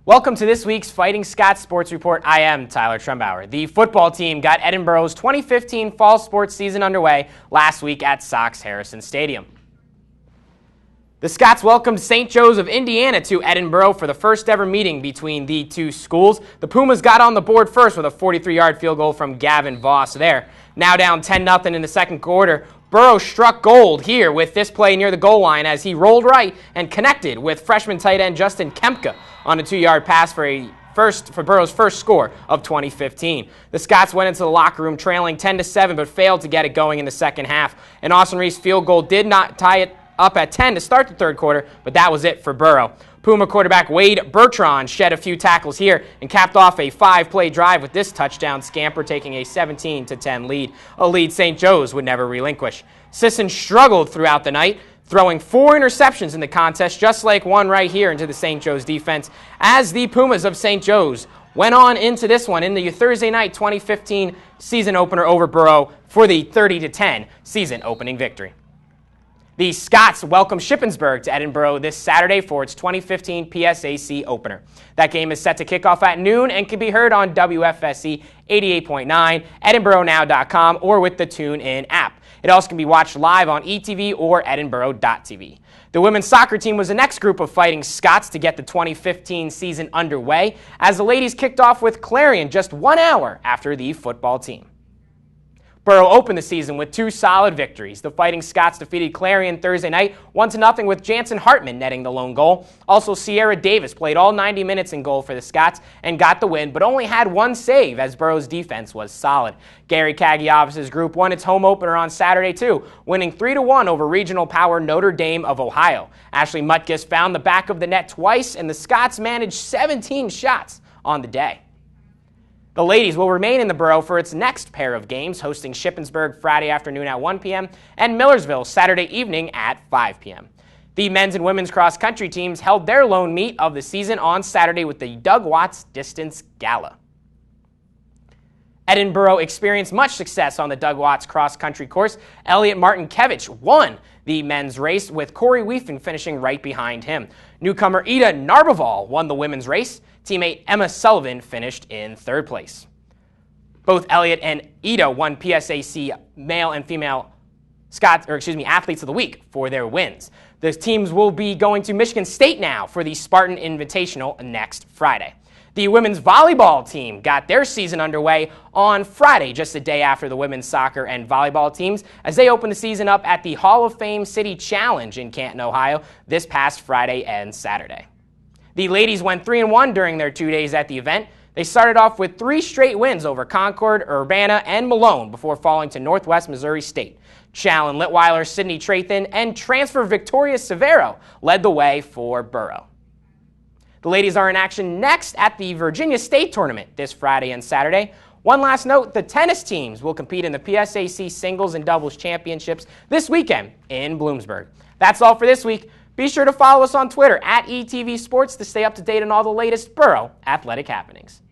Welcome to this week's Fighting Scots Sports Report. I am Tyler Trumbauer. The football team got Edinboro's 2015 fall sports season underway last week at Sox Harrison Stadium. The Scots welcomed St. Joe's of Indiana to Edinboro for the first ever meeting between the two schools. The Pumas got on the board first with a 43-yard field goal from Gavin Voss there. Now down 10-0 in the second quarter, Boro struck gold here with this play near the goal line as he rolled right and connected with freshman tight end Justin Kempka on a 2-yard pass for Boro's first score of 2015. The Scots went into the locker room trailing 10-7 but failed to get it going in the second half. An Austin Reese field goal did not tie it up at 10 to start the third quarter, but that was it for Boro. Puma quarterback Wade Bertrand shed a few tackles here and capped off a 5-play drive with this touchdown scamper, taking a 17-10 lead, a lead St. Joe's would never relinquish. Sisson struggled throughout the night, throwing 4 interceptions in the contest, just like one right here into the St. Joe's defense, as the Pumas of St. Joe's went on into this one in the Thursday night 2015 season opener over Boro for the 30-10 season opening victory. The Scots welcome Shippensburg to Edinboro this Saturday for its 2015 PSAC opener. That game is set to kick off at noon and can be heard on WFSC 88.9, edinboronow.com, or with the TuneIn app. It also can be watched live on ETV or edinboro.tv. The women's soccer team was the next group of Fighting Scots to get the 2015 season underway, as the ladies kicked off with Clarion just 1 hour after the football team. Boro opened the season with 2 solid victories. The Fighting Scots defeated Clarion Thursday night 1-0 with Jansen Hartman netting the lone goal. Also, Sierra Davis played all 90 minutes in goal for the Scots and got the win, but only had 1 save as Boro's defense was solid. Gary Kagiavis' group won its home opener on Saturday too, winning 3-1 over regional power Notre Dame of Ohio. Ashley Mutkus found the back of the net twice, and the Scots managed 17 shots on the day. The ladies will remain in the Boro for its next pair of games, hosting Shippensburg Friday afternoon at 1 p.m. and Millersville Saturday evening at 5 p.m. The men's and women's cross-country teams held their lone meet of the season on Saturday with the Doug Watts Distance Gala. Edinboro experienced much success on the Doug Watts cross-country course. Elliot Martinkevich won the men's race, with Corey Weefin finishing right behind him. Newcomer Ida Narbaval won the women's race. Teammate Emma Sullivan finished in 3rd place. Both Elliot and Ida won PSAC male and female athletes of the week for their wins. The teams will be going to Michigan State now for the Spartan Invitational next Friday. The women's volleyball team got their season underway on Friday, just a day after the women's soccer and volleyball teams, as they opened the season up at the Hall of Fame City Challenge in Canton, Ohio, this past Friday and Saturday. The ladies went 3-1 during their 2 days at the event. They started off with 3 straight wins over Concord, Urbana, and Malone before falling to Northwest Missouri State. Challen Litweiler, Sydney Trathan, and transfer Victoria Severo led the way for Boro. The ladies are in action next at the Virginia State Tournament this Friday and Saturday. One last note, the tennis teams will compete in the PSAC Singles and Doubles Championships this weekend in Bloomsburg. That's all for this week. Be sure to follow us on Twitter at ETV Sports to stay up to date on all the latest Boro athletic happenings.